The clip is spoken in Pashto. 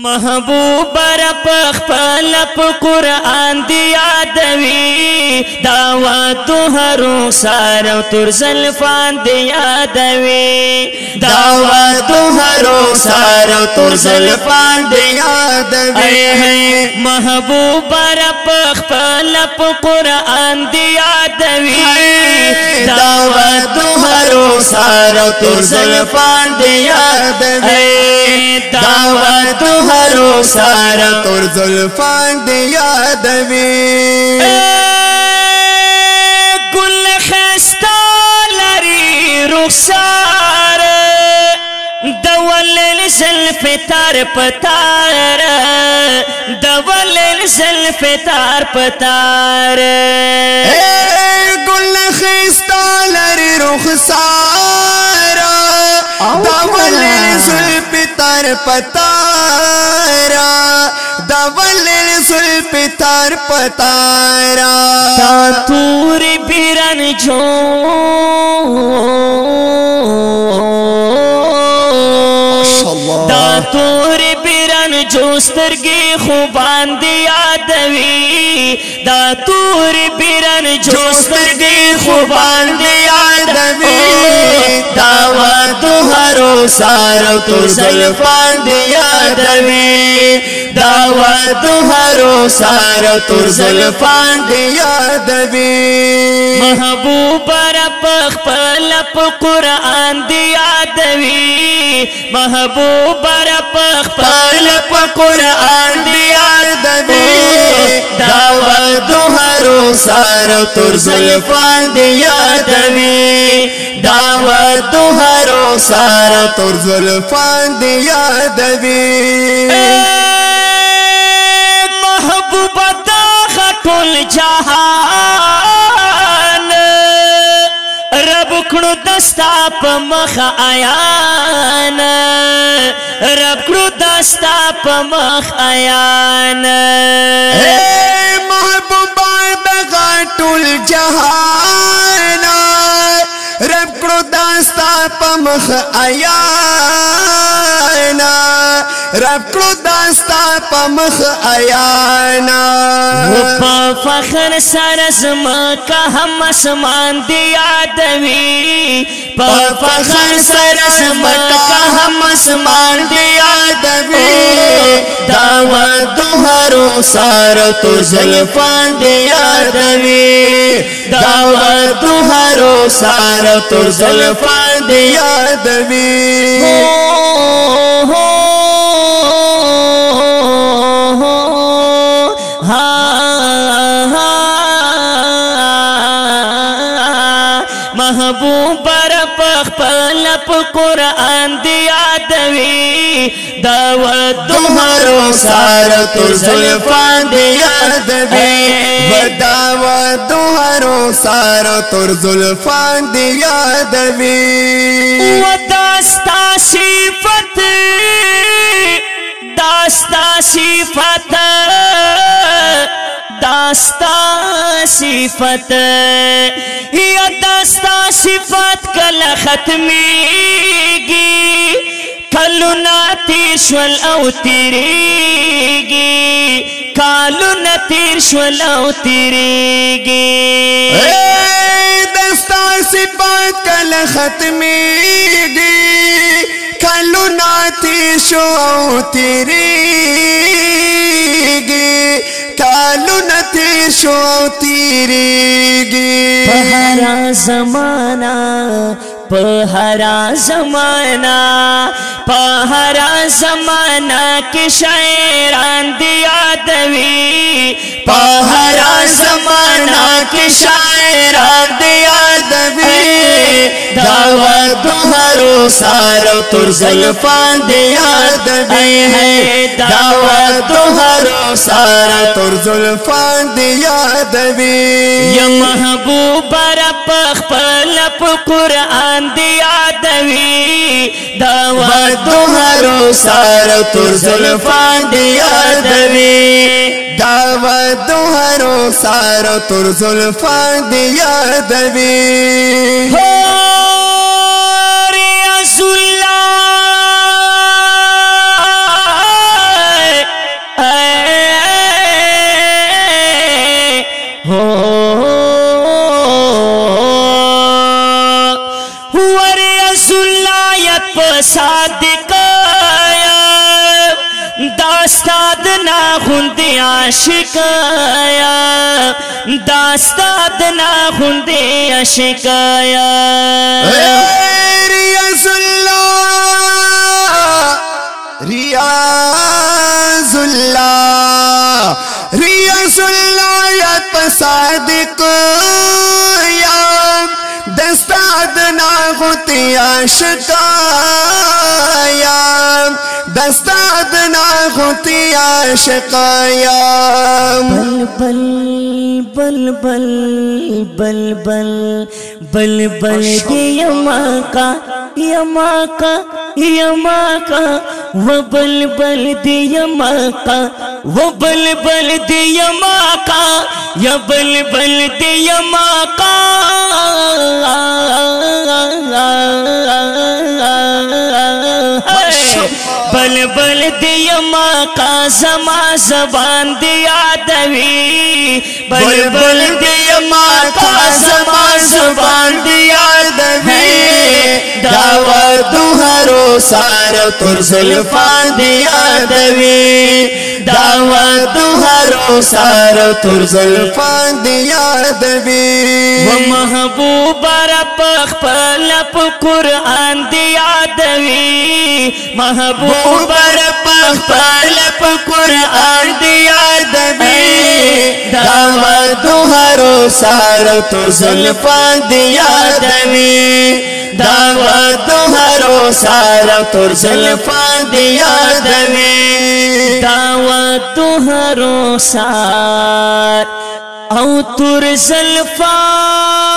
محبوب رب خپل قرآن دی یادوي دعوت هر سار تر زلفان دی یادوي دعوت هر سار تر زلفان دی یادوي محبوب رب خپل قرآن دی یادوي دعوت هر سار تر زلفان دی یادوي دعوت هر سار تر زلفان دی یادوي گل خستا لري رخسار دول زلف تار پتار دول زلف تار پتار گل خستا لري رخسار دول زلف تار پتارا دول زلف تار پتارا تا تور بیرن جو دا تور بیرن جو سترگی خوبان دی یادوی دا تور بیرن جو سترگی خوبان دی یادوی دعوت هر سار تر زلفان دی یادوی دعوت هر سار تر زلفان دی یادوی محبوب رب خپل قرآن دی یادوی محبوب رب خپل قرآن دی یادوی دعوت هر سار تر زلفان دی یادوی دعوت هر سار تر زلفان دی یادوی محبوب دا خطول جهان رب کړو دستا په مخ عیان رب کړو دستا په مخ عیان محبوب دا ټول جهان رب کړو دستا په مخ عیان رب کړو دستا په مخ عیان په فخر سره زما کا هم اسمان دی یادوي په فخر سره زما کا هم اسمان دی یادوي دعوت هر سار تر زلفان دی یادوي دعوت هر سار تر زلفان دی یادوي محبوب رب خپل قرآن دی یادوي دعوت هر سار تر زلفان دی یادوي دعوت هر سار تر زلفان دی یادوي وداستا صفت داستا صفت داستا صفت یا داستا صفت کل ختمیگی کلونا تیر شول او تیریگی کالونا تیر شول او تیریگی داستا صفت کل ختمیگی کلونا تیر شو او تیریگی کالو نتی شو تیریگی پہرا زمانہ پہرا زمانہ پہرا زمانہ کی شاعران دی یادوی پہرا زمانہ کی شاعران دی یادوی دعوت هر سار تر زلفان دی یادوی دعوت هر سار تر زلفان دی یادوی یا محبوب رب خپل قرآن دی یادوی دعوت هر سار تر زلفان دی یادوی دعوت هر سار تر زلفان دی یادوی رسول الله غندي عاشقایا داستاد نا غندي عاشقایا ریاض اللہ ریاض اللہ ریاض اللہ یا صادق یا دستاد نا غندي عاشقایا دستاد نا غندي عاشقایا بل بل بل بل بل بل بل دی یماکا یماکا یماکا و بل بل دی یماکا و بل بل دی یماکا یا بل بل دی یماکا بل بل دی یماکا زما زبان دی یادوی بل بل دی یماکا زما زبان دی یادوی داود هرو سار تر زلفان دی یادوی داود هرو سار تر زلفان دی یادوی و محبوب رب خپل قرآن دی یادوی محبوب رب خپل قرآن دی یادوی داود هرو سار تر زلفان دی یادوی داود هرو سار تر زلفان دی یادوی داود هرو سار او تر زلفان